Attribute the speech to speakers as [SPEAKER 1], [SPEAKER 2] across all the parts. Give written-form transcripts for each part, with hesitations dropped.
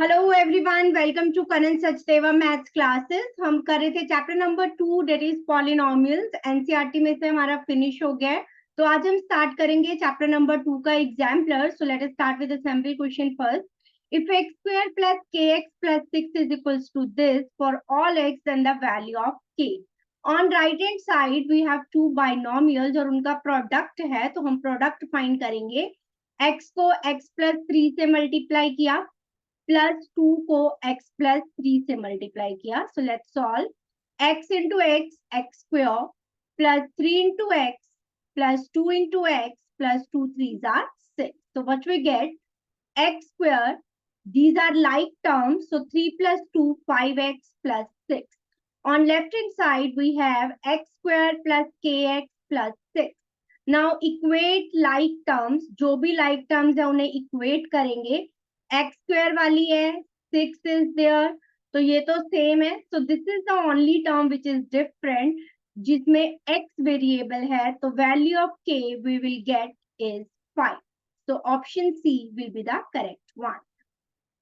[SPEAKER 1] Hello everyone, welcome to Karan Sachdeva maths classes. हम कर रहे थे chapter number 2 that is polynomials. NCERT में से हमारा फिनिश हो गया है, तो आज हम स्टार्ट करेंगे चैप्टर नंबर 2 का exemplar. So let us start with the sample question first. If x square plus kx plus 6 is equals to this for all x, then the value of k. On right hand side we have two binomials और उनका product है, तो हम product find करेंगे। x को x plus 3 से multiply किया, +2 को x plus 3 से मल्टीप्लाई किया। So let's solve. x into x, x square plus 3 into x plus 2 into x plus 2 3s are 6. So what we get? X square, these are like terms, so 3 plus 2 5x plus 6. On left hand side we have x square plus kx plus 6. Now equate like terms, जो भी like terms है उन्हें equate करेंगे। x square वाली है, 6 is there, तो ये तो सेम है। so this is the only term which is different, जिसमें x वेरिएबल है, तो value of k we will get is 5. so option C will be the correct one.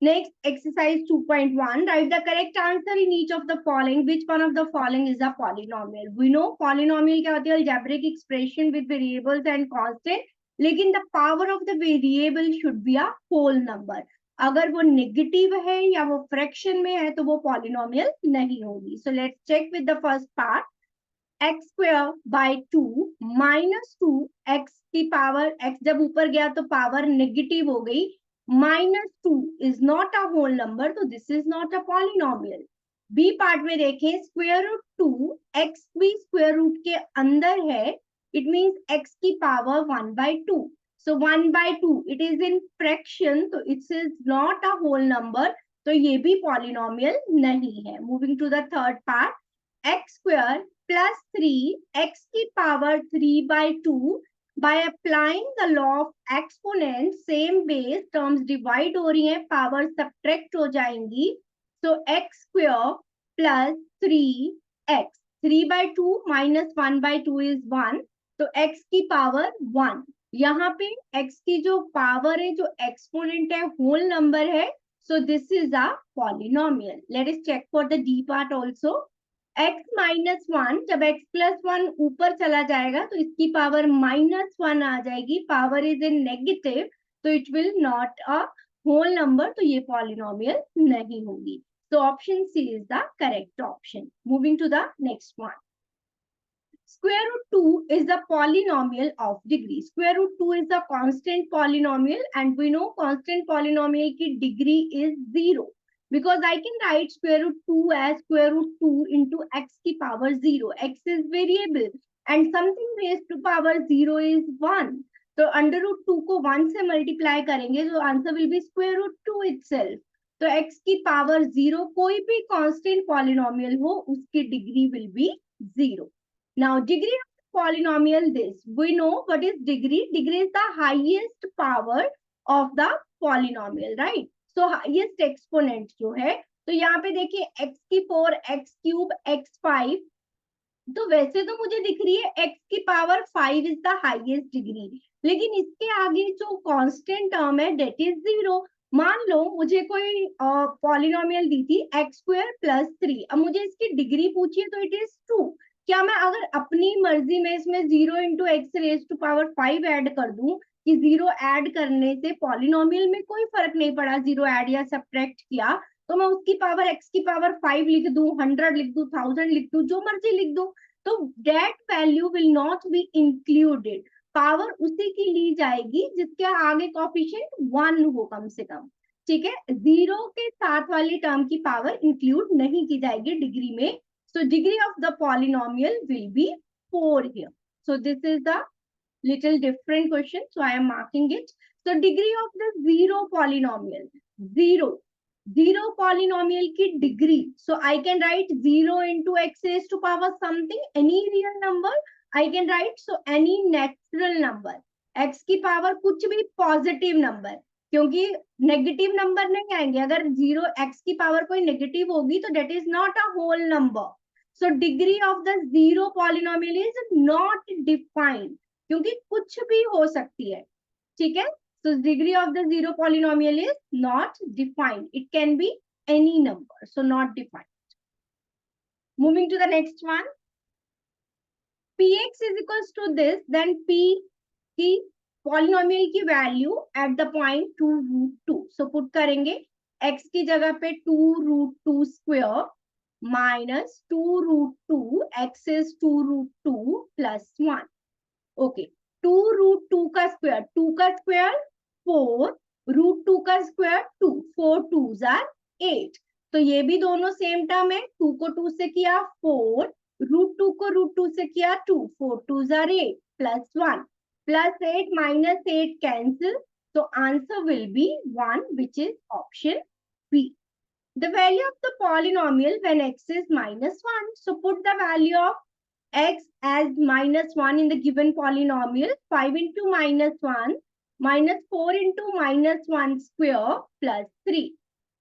[SPEAKER 1] Next, exercise 2.1. Write the correct answer in each of the following. Which one of the following is a polynomial? We know polynomial क्या होती है? Algebraic expression with variables and constant. लेकिन the power of the variable should be a whole number. अगर वो negative है या वो fraction में है तो वो पॉलिनोमियल नहीं होगी। So let's check with the first part. X square by 2 minus 2, x की पावर, एक्स जब ऊपर गया तो पावर नेगेटिव हो गई, -2 is not a whole number, तो this is not a polynomial. B part में देखें, स्क्वायर रूट 2, एक्स भी स्क्वायर रूट के अंदर है, इट मींस एक्स की power 1/2। so 1/2 it is in fraction, तो it's is not a whole number, तो ये भी पॉलिनोमियल नहीं है। Moving to the third part, x square plus 3 x की power 3/2 by applying the law of exponent, same base terms divide हो रही हैं, पावर सब्ट्रैक्ट हो जाएंगी। so x square plus 3x, 3/2 minus 1/2 is 1, तो x की पावर 1। यहाँ पे x की जो पावर है, जो एक्सपोनेंट है, होल नंबर है, so this is a polynomial. Let us check for the D part also. x minus 1, जब x plus 1 ऊपर चला जाएगा तो इसकी पावर -1 आ जाएगी, पावर इज इन नेगेटिव, तो it will not a whole number, तो ये पॉलिनोमियल नहीं होगी। so option C is the correct option. Moving to the next one. Square root 2 is the polynomial of degree. Square root 2 is the constant polynomial, and we know constant polynomial की degree is 0. Because I can write square root 2 as square root 2 into x की power 0. X is variable and something raised to power 0 is 1. तो under root 2 को 1 से multiply करेंगे, so answer will be square root 2 itself. तो x की power 0, कोई भी constant polynomial हो, उसकी degree will be 0. Now, degree of the polynomial, this we know what is degree. Degree is the highest power of the polynomial, right? So highest exponent जो है, तो यहाँ पे देखिए x की 4, x cube, x5, तो वैसे तो मुझे दिख रही है x की power 5 is the highest degree, लेकिन इसके आगे जो कांस्टेंट टर्म है डेट इज 0। मान लो मुझे कोई पॉलिनोमियल दी थी x स्क्वायर प्लस 3, अब मुझे इसकी डिग्री पूछी है तो इट इज 2। क्या मैं अगर अपनी मर्जी में इसमें 0 into x raise to power 5 add कर दूं, कि 0 ऐड करने से पॉलिनोमियल में कोई फर्क नहीं पड़ा, 0 ऐड या सब्ट्रैक्ट किया, तो मैं उसकी पावर x की पावर 5 लिख दूं, 100 लिख दूं, 1000 लिख दूं, जो मर्जी लिख दूं, तो that value will not be included. Power उसी की ली जाएगी जिसके आगे कोएफिशिएंट 1 हो कम से कम, ठीक है। 0 के साथ वाली टर्म की पावर इंक्लूड नहीं की जाएगी डिग्री में। So degree of the polynomial will be 4 here. So this is the little different question. So I am marking it. So degree of the zero polynomial. Zero polynomial की degree. So I can write 0 into x raised to power something, any real number. I can write so any natural number. x की power कुछ भी positive number. क्योंकि negative number नहीं आएंगे, अगर 0 x की power कोई नेगेटिव होगी तो that is not a whole number. So degree of the zero polynomial is not defined, क्योंकि कुछ भी हो सकती है, ठीक है। So degree of the zero polynomial is not defined. It can be any number, so not defined. Moving to the next one. Px is equals to this, then p की polynomial की value at the point 2 root 2. So put करेंगे x की जगह पे 2 root 2 square minus 2 root 2, x is 2 root 2 plus 1. Okay, 2 root 2 का square, 2 का square 4, root 2 का square 2, 4 2s are 8. तो ये भी दोनों सेम टर्म है, 2 को 2 से किया 4, रूट 2 को रूट 2 से किया 2, 4 2s are 8 plus 1 plus 8 minus 8 cancel. So answer will be 1, which is option B. The value of the polynomial when x is minus 1. So put the value of x as minus 1 in the given polynomial. 5 into minus 1 minus 4 into minus 1 square plus 3.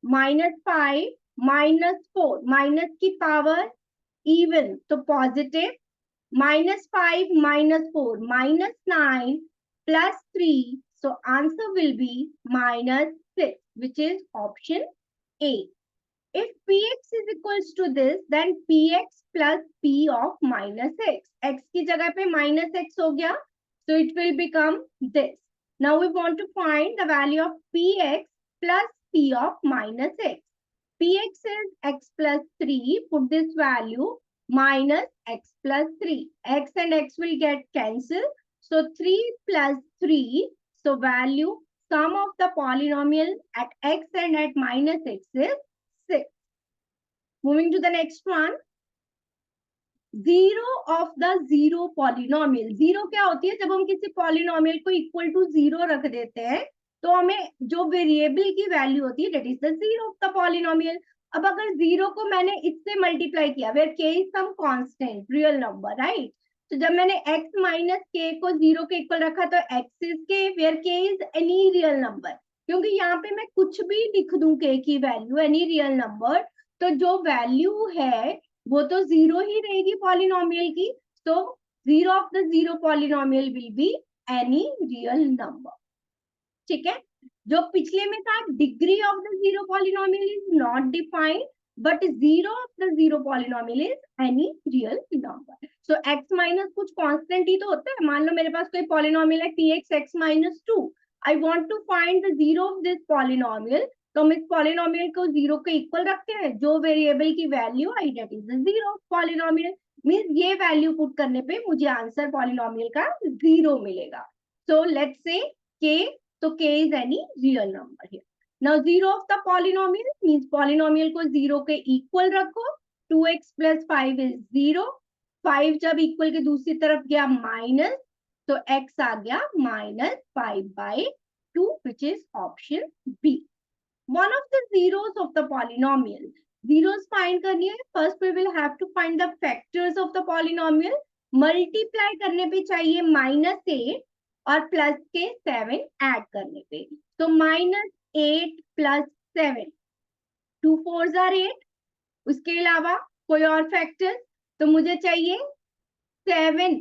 [SPEAKER 1] Minus 5 minus 4. Minus की power even. So positive. Minus 5 minus 4 minus 9 plus 3. So answer will be minus 6, which is option A. If px is equals to this, then px plus p of minus x. X की जगह पे minus x हो गया, so it will become this. Now we want to find the value of px plus p of minus x. Px is x plus 3. Put this value minus x plus 3. X and x will get cancelled. So 3 plus 3. So value sum of the polynomial at x and at minus x is 6. Moving to the next one. Zero of the zero polynomial. Zero क्या होती है? जब हम किसी polynomial को equal to zero रख देते हैं तो हमें जो वेरिएबल की वैल्यू होती है that is the zero of the polynomial. अब अगर जीरो को मैंने इससे मल्टीप्लाई किया where k is some constant real number, right? तो जब मैंने x माइनस के को जीरो के इक्वल रखा तो x इज के where k is any real number. क्योंकि यहाँ पे मैं कुछ भी लिख दूं के की वैल्यू एनी रियल नंबर, तो जो वैल्यू है वो तो जीरो ही रहेगी पॉलिनोमियल की. तो zero of the zero polynomial will be any real number. ठीक है, जो पिछले में था degree of the zero polynomial is not defined, but zero of the zero polynomial is any real number. So x minus कुछ constant ही तो होता है. मान लो मेरे पास कोई पॉलिनोमियल है p x x minus 2. I want to find the zero of this polynomial. तो हम इस पॉलिनोमियल को जीरो के इक्वल रखते हैं. जो वेरिएबल की value I that is the zero of polynomial. Means ये वैल्यू पुट करने पे मुझे आंसर पॉलिनोमियल का जीरो मिलेगा. सो लेट्स से के, तो k is any real number here. Now zero of the polynomial means polynomial को जीरो के इक्वल रखो. 2x plus 5 is 0. 5 जब इक्वल के दूसरी तरफ गया माइनस, तो x आ गया minus 5/2, which is option B. One of the zeros of the polynomial. Zeros find करनी है. First we will have to find the factors of the polynomial. Multiply करने पे चाहिए -8 और प्लस के 7 ऐड करने पे. तो -8 प्लस 7, 2 4s are 8. उसके अलावा कोई और फैक्टर, तो मुझे चाहिए 7.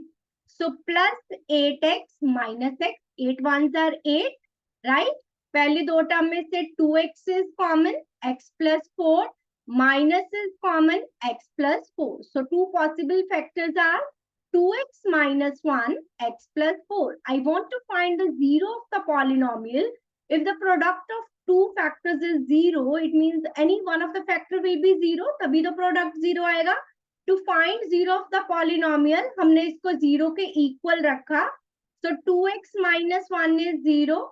[SPEAKER 1] So plus 8x minus x, 8 1s are 8, right? पहले दो टर्म में से 2x is common, x plus 4 minus is common, x plus 4. So two possible factors are 2x minus 1, x plus 4. I want to find the zero of the polynomial. If the product of two factors is 0, it means any one of the factor will be 0. तभी तो product 0 आएगा. To find zero of the polynomial, हमने इसको 0 के equal रखा. So 2x minus 1 is 0.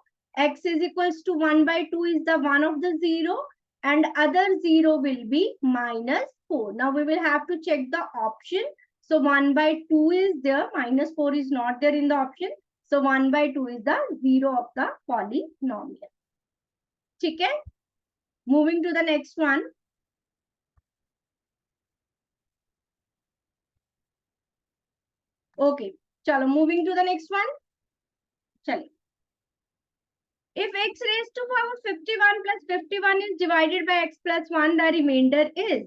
[SPEAKER 1] X is equals to 1/2 is the one of the 0. And other 0 will be -4. Now we will have to check the option. So 1/2 is there, -4 is not there in the option. So 1/2 is the zero of the polynomial. ठीक है? Moving to the next one. Okay, चलो moving to the next one. चलिए. If x raised to power 51 plus 51 is divided by x plus 1, the remainder is.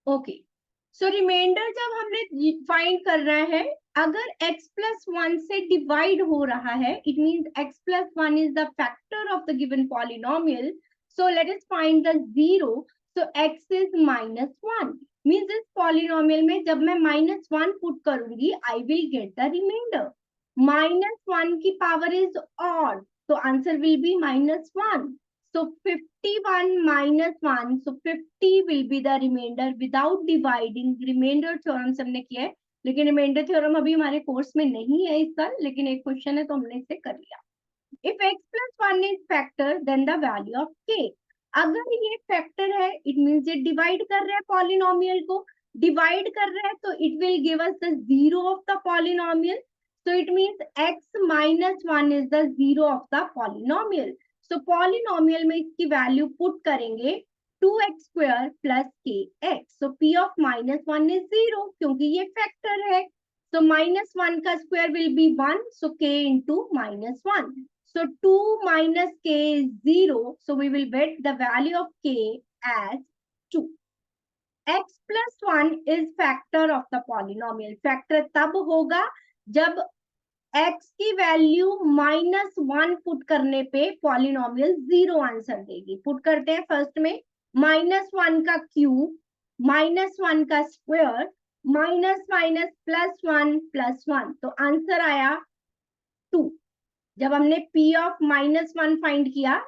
[SPEAKER 1] Okay. So remainder जब हमने find करना है, अगर x plus 1 से divide हो रहा है, it means x plus 1 is the factor of the given polynomial. So let us find the zero. So x is -1. Means इस पॉलिनोमियल में जब मैं -1 पुट करूंगी, I will get the remainder. -1 की पावर इज ऑड, तो answer will be -1. So 51 minus 1, so 50 will be the remainder without dividing. Remainder theorem हमने किया है, लेकिन remainder theorem अभी हमारे कोर्स में नहीं है इस साल, लेकिन एक क्वेश्चन है तो हमने इसे कर लिया. If x plus 1 is factor, then the value of k. अगर ये फैक्टर है, इट मींस ये डिवाइड कर रहा है पॉलिनोमियल को, डिवाइड कर रहा है, तो it will give us the zero of the polynomial. So it means x minus 1 is the zero of the polynomial. So polynomial में इसकी वैल्यू पुट करेंगे 2x square plus kx. So p of -1 is 0 क्योंकि ये factor है. सो -1 का square will be 1, so k into -1. So 2 minus k is 0. So we will get the value of k as 2. X plus 1 is factor of the polynomial. Factor तब होगा जब x की value -1 put करने पे polynomial 0 answer देगी. Put करते हैं first में -1 का क्यूब, -1 का स्क्वायर, माइनस +1 +1, तो आंसर आया 2. जब हमने p ऑफ -1 फाइंड किया,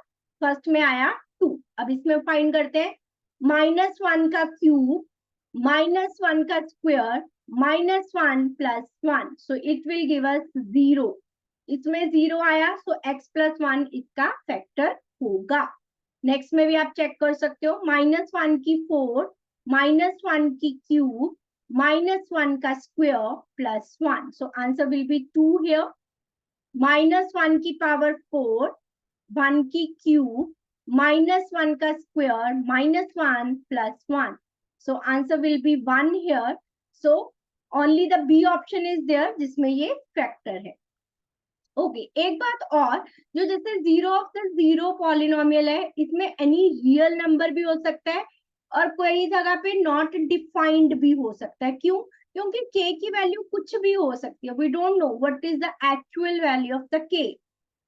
[SPEAKER 1] फर्स्ट में आया 2. अब इसमें फाइंड करते हैं -1 का क्यूब, -1 का square, -1 +1, so it will give us 0. इसमें 0 आया, सो x plus 1 इसका फैक्टर होगा. नेक्स्ट में भी आप चेक कर सकते हो, -1 की 4, -1 की क्यूब, -1 का square +1, so answer will B 2 here. -1 की पावर 4, 1 की क्यूब, -1 का square, -1 +1, so answer will be 1 here. So only the B option is there जिसमें ये फैक्टर है. ओके, एक बात और, जो जैसे 0 ऑफ द 0 पॉलिनोमियल है, इसमें एनी रियल नंबर भी हो सकता है और कोई जगह पे नॉट डिफाइंड भी हो सकता है. क्यों? क्योंकि k की वैल्यू कुछ भी हो सकती है. We don't know what is the actual value of the k.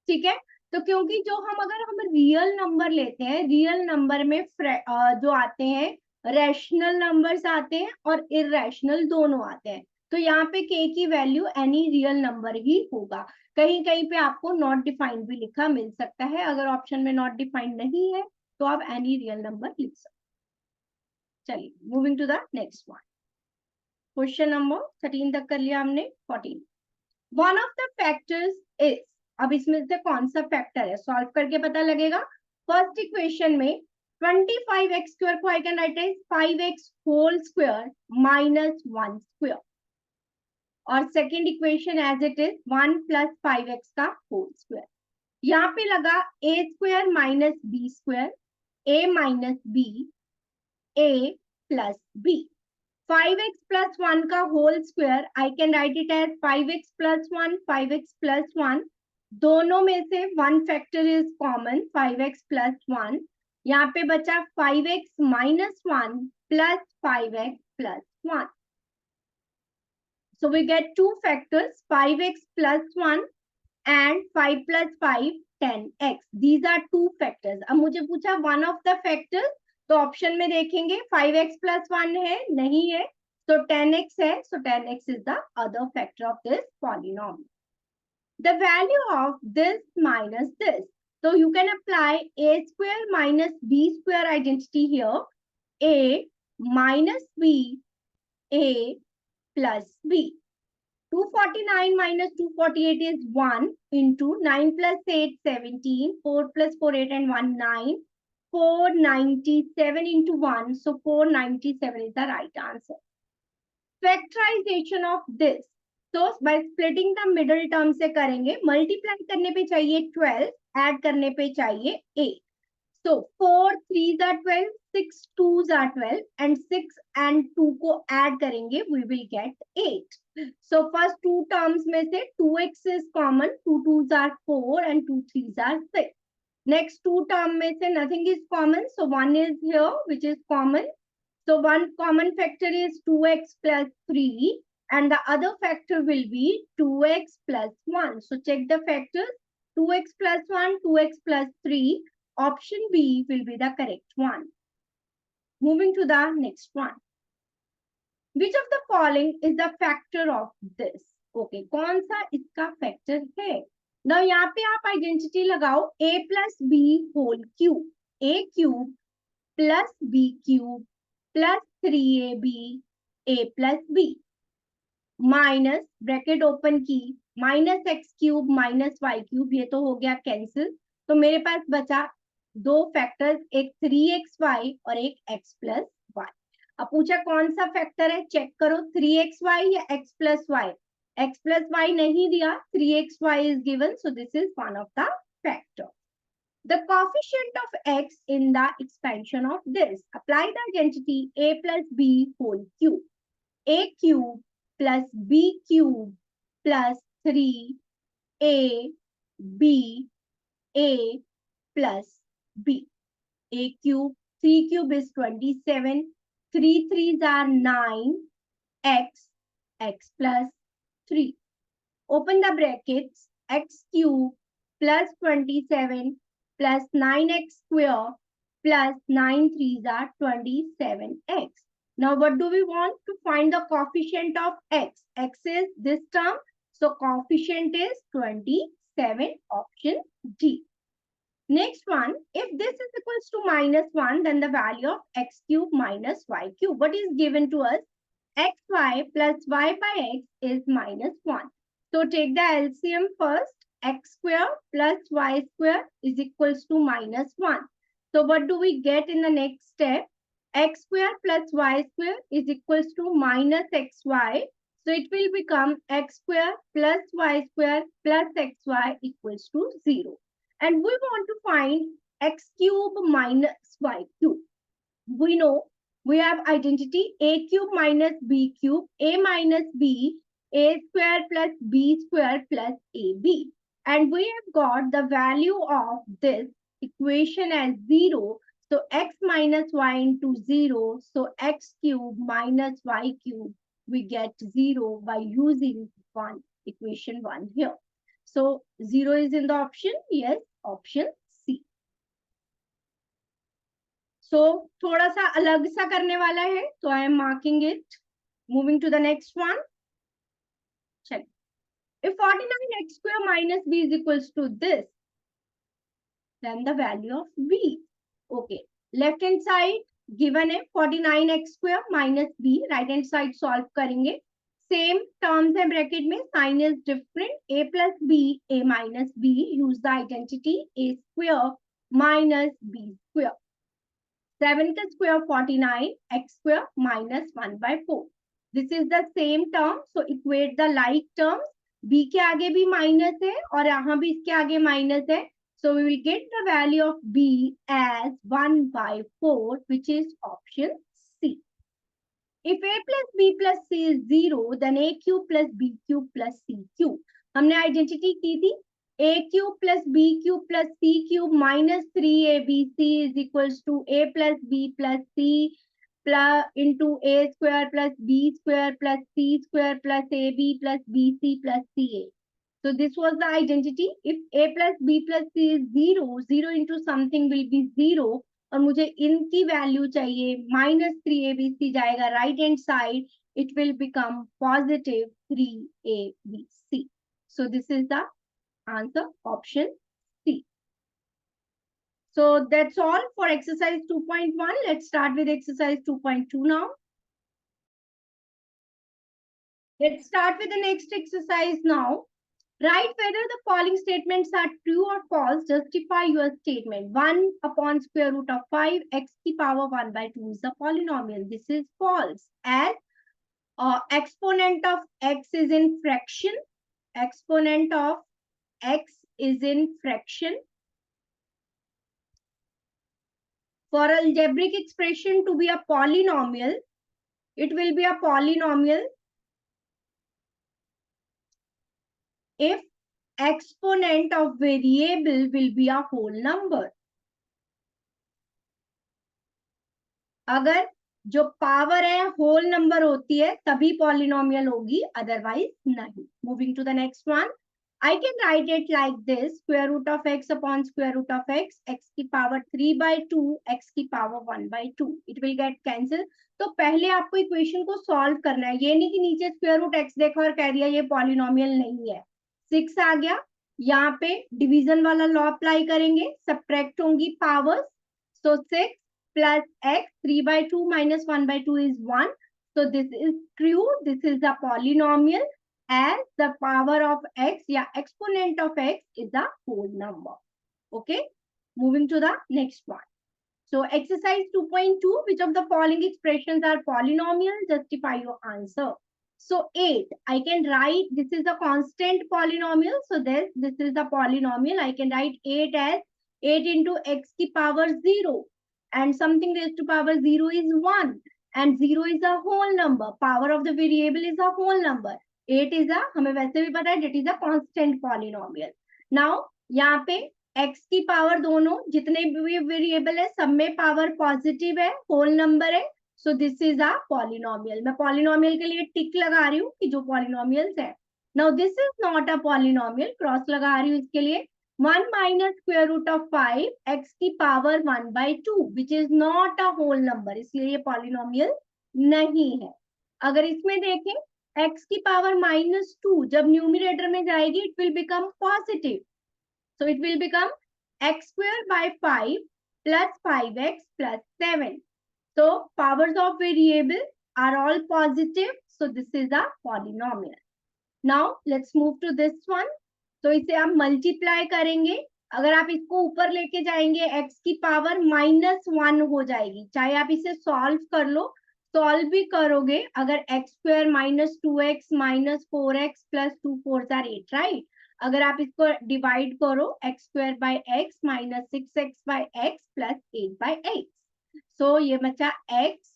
[SPEAKER 1] ठीक है, तो क्योंकि जो अगर हम रियल नंबर लेते हैं, रियल नंबर में जो आते हैं रैशनल नंबर्स आते हैं और इरेशनल दोनों आते हैं. तो यहाँ पे k की वैल्यू एनी रियल नंबर ही होगा. कहीं कहीं पे आपको नॉट डिफाइंड भी लिखा मिल सकता है. अगर ऑप्शन में नॉट डिफाइंड नहीं है तो आप एनी रियल नंबर लिख सकते. चलिए, moving to the next one. Question number 13 तक कर लिया हमने. 14, one of the factors is. अब इसमें से कौन सा फैक्टर है, सॉल्व करके पता लगेगा. फर्स्ट इक्वेशन में 25x स्क्वायर को I can write as 5x whole square minus 1 square, और second equation as it is 1 + 5x का होल स्क्वायर. यहाँ पे लगा a square minus b square, a minus b, a plus b. 5x + 1 का whole square I can write it as 5x + 1, 5x + 1. दोनों में से one factor is common, 5x + 1. यहाँ पे बचा 5x - 1 + 5x + 1. So we get two factors, 5x + 1 and 5 + 5, 10x. These are two factors. अब मुझे पूछा one of the factors, तो ऑप्शन में देखेंगे 5x + 1 है, नहीं है, तो 10x है. So 10x is the other factor of this polynomial. The value of this minus this. So you can apply a square minus b square identity here. A minus b, a plus b. 249 minus 248 is 1 into 9 + 8, 17. 4 + 4, 8 and 1, 9. 497 into 1. So 497 is the right answer. Factorization of this. So by splitting the middle term से करेंगे. Multiply करने पे चाहिए 12, add करने पे चाहिए 8. So 4 3s are 12, 6 2s are 12, and 6 and 2 को add करेंगे, we will get 8. So first two terms में से 2x is common, 2 2s are 4 and 2 3s are 6. Next two term में से nothing is common, so 1 is here which is common. So one common factor is 2x plus 3 and the other factor will be 2x plus 1. So check the factors. 2x plus 1, 2x plus 3. Option B will be the correct one. Moving to the next one. Which of the following is the factor of this? Okay, कौन सा इसका factor है? Now यहाँ पे आप identity लगाओ a plus b whole cube. A cube plus b cube plus 3ab a plus b minus bracket open की minus x cube minus y cube, ये तो हो गया कैंसिल. तो मेरे पास बचा दो फैक्टर्स, एक 3xy और एक x प्लस वाई. अब पूछा कौन सा फैक्टर है, चेक करो 3xy या x plus y. x plus y नहीं दिया, 3xy is given, so this is one of the factor. The coefficient of x in the expansion of this. Apply the identity a plus b whole cube. A cube plus b cube plus 3a b a plus b. A cube, 3 cube is 27, 3 3s are 9, x plus 3. Open the brackets, x cube plus 27 plus 9x square plus 9 3s are 27x. Now what do we want? To find the coefficient of x. X is this term, so coefficient is 27, option D. Next one, if this is equals to -1, then the value of x cube minus y cube. What is given to us? xy plus y by x is -1. So take the LCM first. X square plus y square is equals to -1. So what do we get in the next step? X square plus y square is equals to minus xy. So it will become x square plus y square plus xy equals to 0. And we want to find x cube minus y cube. We know we have identity a cube minus b cube, a minus b, a square plus b square plus ab. And we have got the value of this equation as 0. So x minus y into 0. So x cube minus y cube, we get 0 by using equation 1 here. So 0 is in the option. Yes, option C. So थोड़ा सा अलग सा करने वाला है, so I am marking it. Moving to the next one. Check. If 49x square minus b is equals to this, then the value of b. Okay. Left hand side given है 49x square minus b. Right hand side solve करेंगे. Same terms है bracket में. Sign is different. A plus b, a minus b. Use the identity a square minus b square. 7 का square 49, x square minus 1 by 4. This is the same term. So equate the like terms. b के आगे भी minus है और यहाँ भी इसके आगे minus है. So we will get the value of b as 1 by 4, which is option C. If a plus b plus c is 0, then a cube plus b cube plus c cube. हमने identity की थी. A cube plus b cube plus c cube minus 3abc is equals to a plus b plus c plus into a square plus b square plus c square plus ab plus bc plus ca. So this was the identity. If a plus b plus c is 0, 0 into something will be 0. और मुझे इनकी value चाहिए -3abc जाएगा right hand side, it will become positive 3abc. So this is the answer, option C. So that's all for exercise 2.1. Let's start with exercise 2.2 now. Let's start with the next exercise now. Write whether the following statements are true or false. Justify your statement. 1 upon square root of 5, x की power 1 by 2 is a polynomial. This is false. As exponent of x is in fraction. Exponent of x is in fraction. For algebraic expression to be a polynomial, it will be a polynomial if exponent of variable will be a whole number. अगर जो power है whole number होती है तभी polynomial होगी, otherwise नहीं। Moving to the next one, I can write it like this, square root of x upon square root of x, x की power 3/2, x की power 1/2, it will get cancel। तो पहले आपको इक्वेशन को solve करना है, ये नहीं कि नीचे स्क्वायर रूट x देखा और कह दिया ये पॉलिनोमियल नहीं है। 6 आ गया, यहाँ पे डिवीजन वाला लॉ अप्लाई करेंगे, सब्ट्रैक्ट होंगी powers, so 6 plus x, 3/2 minus 1/2 is 1, so this is true, this is a polynomial as the power of x या exponent of x is a whole number. Okay, moving to the next one. So exercise 2.2, which of the following expressions are polynomial? Justify your answer. So 8, I can write, this is a constant polynomial, so this is the polynomial, I can write 8 as 8 into x की power 0 and something raised to power 0 is 1 and 0 is a whole number, power of the variable is a whole number, 8 is a, हमें वैसे भी पता है, that is a constant polynomial. Now यहाँ पे x की power दोनों जितने भी वेरिएबल है सब में पावर पॉजिटिव है, होल नंबर है, सो दिस इज अ पॉलिनोमियल। मैं पॉलिनोमियल के लिए टिक लगा रही हूँ कि जो पॉलिनोमियल्स है। Now this is not a polynomial, cross लगा रही हूँ इसके लिए। 1 minus square root of 5 x की power 1/2 which is not a whole number, इसलिए ये पॉलिनोमियल नहीं है। अगर इसमें देखें x की पावर -2 जब न्यूमरेटर में जाएगी it will become positive, so it will become x square by 5 plus 5x plus 7. So powers of variable are all positive, so this is a polynomial. Now let's move to this one. तो इसे आप multiply करेंगे, अगर आप इसको ऊपर लेके जाएंगे x की पावर -1 हो जाएगी, चाहे आप इसे सॉल्व कर लो, सॉल्व भी करोगे अगर x square -2x -4x plus 2 4s are 8, right. अगर आप इसको डिवाइड करो x square by x -6x by x plus 8 by x, so ये बचा x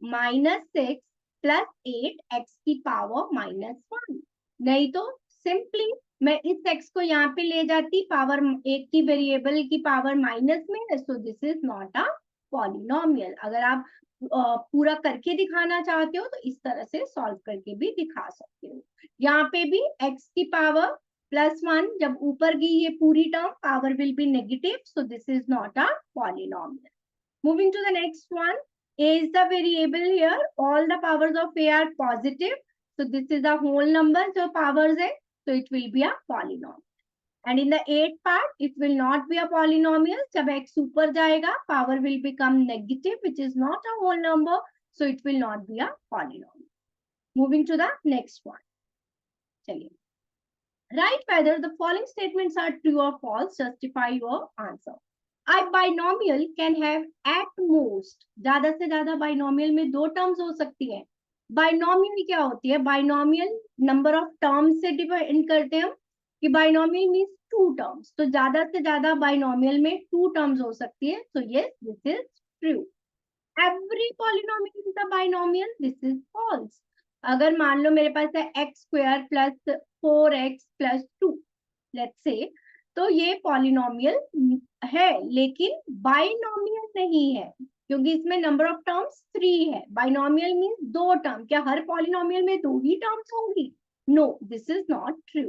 [SPEAKER 1] -6 प्लस 8 x की पावर -1। नहीं तो सिंपली मैं इस x को यहाँ पे ले जाती, पावर एक की वेरिएबल की पावर माइनस में है, सो this is not a polynomial. अगर आप पूरा करके दिखाना चाहते हो तो इस तरह से सॉल्व करके भी दिखा सकते हो। यहाँ पे भी x की पावर +1 जब ऊपर की ये पूरी term power will be negative, so this is not a polynomial. Moving to the next one, a is the variable here, all the powers of a are positive, so this is a whole number, so powers है, so it will be a polynomial. And in the 8th part, it will not be a polynomial. जब x ऊपर जाएगा, power will become negative, which is not a whole number, so it will not be a polynomial. Moving to the next one. चलिए, write whether the following statements are true or false. Justify your answer. A binomial can have at most, ज्यादा से ज्यादा binomial में 2 terms हो सकती है। Binomial क्या होती है? बाइनोमियल नंबर ऑफ टर्म्स से डिपेंड करते हैं हम कि बाइनोमियल मींस 2 टर्म्स, तो ज्यादा से ज्यादा बाइनोमियल में 2 टर्म्स हो सकती है, so yes, this is true. Every polynomial is a binomial, this is false. अगर मान लो मेरे पास है x square plus 4x plus 2 let's say, तो ये पॉलिनोमियल है लेकिन बाइनोमियल नहीं है, क्योंकि इसमें नंबर ऑफ टर्म्स 3 है। बाइनोमियल मींस 2 टर्म, क्या हर पॉलिनोमियल में 2 ही टर्म्स होंगी? No, this is not true.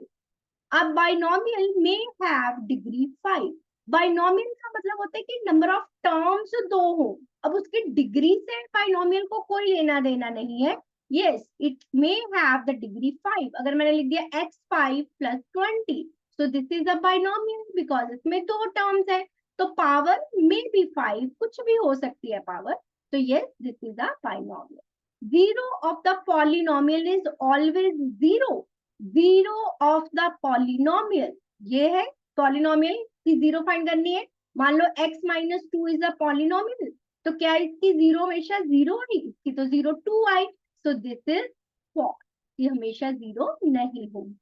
[SPEAKER 1] अब बाइनोमियल में हैव डिग्री 5, बाइनोमियल का मतलब होता है कि नंबर ऑफ टर्म्स 2 हो, अब उसकी डिग्री से बाइनोमियल को कोई लेना देना नहीं है। Yes, it may have the degree 5, अगर मैंने लिख दिया x5 + 20, so this is a binomial because इसमें 2 टर्म्स है, तो पावर में भी 5, कुछ भी हो सकती है पावर, तो yes, this is a binomial. Zero of the polynomial is always zero. Zero of the polynomial, ये है polynomial की जीरो फाइंड करनी है। मान लो x -2 is a polynomial, तो क्या इसकी जीरो हमेशा जीरो आई? इसकी तो 0 2 आई, so this is false, ये हमेशा जीरो नहीं होगी।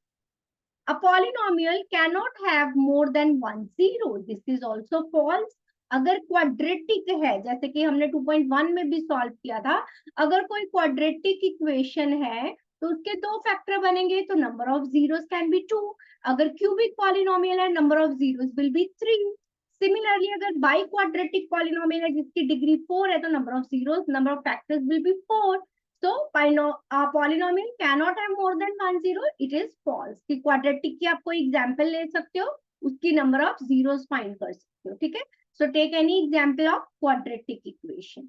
[SPEAKER 1] A polynomial cannot have more than one zero. This is also false. अगर क्वाड्रेटिक है, जैसे कि हमने 2.1 में भी सॉल्व किया था, अगर कोई क्वाड्रेटिक इक्वेशन है तो उसके 2 फैक्टर बनेंगे, तो number of zeros can be 2। अगर क्यूबिक पॉलिनोमियल है, number of zeros will be 3। Similarly अगर बाई क्वाड्रेटिक पॉलिनोमियल है जिसकी डिग्री 4 है तो number of zeros, number of factors will be 4. So polynomial cannot have more than 1 zero. It is false. कि quadratic की आप कोई एग्जांपल ले सकते हो, उसकी नंबर ऑफ जीरोस फाइंड कर सकते हो. ठीक है. So take any example of quadratic equation.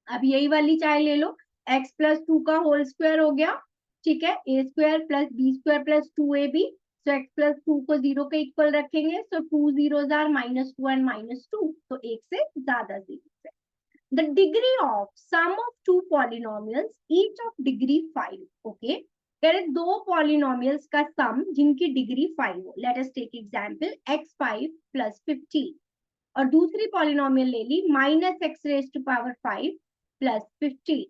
[SPEAKER 1] अब यही वाली चाहे ले लो, x प्लस 2 का होल स्क्वायर हो गया. ठीक है. A square plus b square plus 2ab. So x plus 2 को 0 के इक्वल रखेंगे. सो 2 zeros are -2 and -2. तो एक से ज्यादा जीरो है. The degree of sum of two polynomials each of degree 5. Okay. कह रहे दो polynomials का sum जिनकी डिग्री 5 हो. Let us take example x5 plus 15. और दूसरी polynomial ले ली -x raised to power 5 plus 15.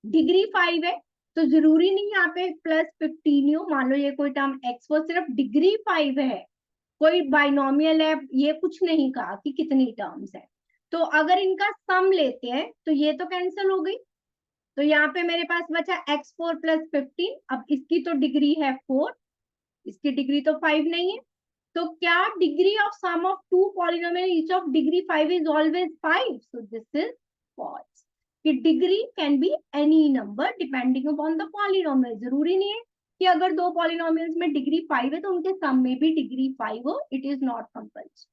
[SPEAKER 1] Degree 5 है तो जरूरी नहीं यहाँ पे प्लस 15 हो. मान लो ये कोई टर्म x वो सिर्फ डिग्री 5 है, कोई बाइनोमियल है, ये कुछ नहीं कहा कि कितनी टर्म्स है. तो अगर इनका सम लेते हैं तो ये तो कैंसिल हो गई. तो यहाँ पे मेरे पास बचा x4 प्लस 15. अब इसकी तो डिग्री है 4, इसकी डिग्री तो 5 नहीं है. तो क्या degree of sum of two polynomial each of degree 5 is always 5? So this is false. कि degree can be any number depending upon the polynomial. जरूरी नहीं है कि अगर दो पॉलिनोमियल्स में डिग्री 5 है तो उनके सम में भी डिग्री 5 हो. It is not compulsory.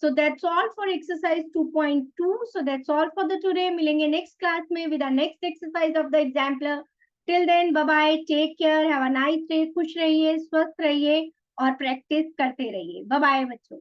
[SPEAKER 1] So that's all for exercise 2.2. So that's all for the today. मिलेंगे next class में with the next exercise of the exemplar. Till then, bye bye. Take care. Have a nice day. खुश रहिए, स्वस्थ रहिए और practice करते रहिए. Bye bye बच्चों.